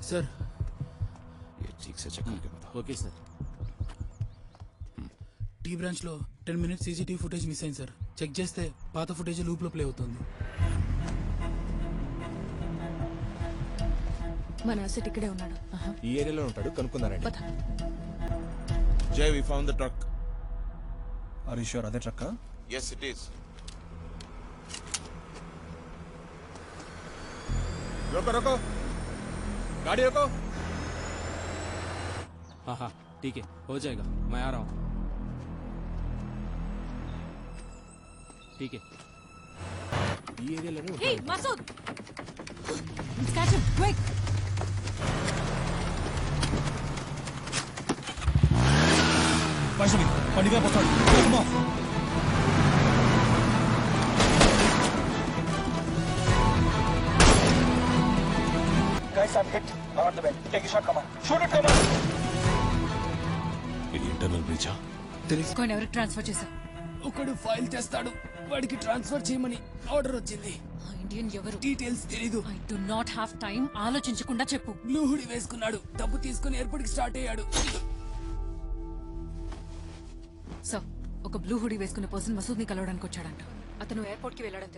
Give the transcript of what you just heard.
Sir ये ठीक से चेक करके बताओ। Okay sir. టీ బ్రాంచ్ లో 10 మినిట్స్ సీసీటీవీ ఫుటేజ్ మిస్ అయింది సార్. చెక్ చేస్తే పాత ఫుటేజ్ లూప్ లో ప్లే అవుతుంది. మన అసెట్ ఇక్కడే ఉన్నాడు. ఈ ఏరియాలో ఉంటాడు, కనుక్కున్నారండి. పద. Jay, we found the truck. Are you sure అదే ట్రక్? Yes, it is. रोको रोको, गाड़ी रोको. हाँ हाँ ठीक है, हो जाएगा, मैं आ रहा हूँ. ठीक है. ఈ ఏరియాలోనే Hey, ఉంటాడు. Masood! Let's catch him, quick! Vaishnavi, బండిగా పోతాడు. Come on. Guys, I'm hit. I'm on the bed. Take a shot, come on. Shoot it, come on. ఇది ఇంటర్నల్ బ్రీచా? కొన్ని ఎవరికి ట్రాన్స్ఫర్ చేశా? ఒకడు ఫైల్ తెస్తాడు, వాడికి ట్రాన్స్ఫర్ చేయమని ఆర్డర్ వచ్చింది. ఆ ఇండియన్ ఎవరు? డీటెయిల్స్ తెలీదు. I do not have time. ఆలోచించకుండా చెప్పు. బ్లూ హుడీ వేసుకున్నాడు, డబ్బు తీసుకుని ఎయిర్పోర్ట్ కి స్టార్ట్ అయ్యాడు. సో ఒక బ్లూ హుడీ వేసుకునే పర్సన్ మసూద్ ని కలవడానికి వచ్చాడంట. అతను ఎయిర్పోర్ట్ కి వెళ్ళడం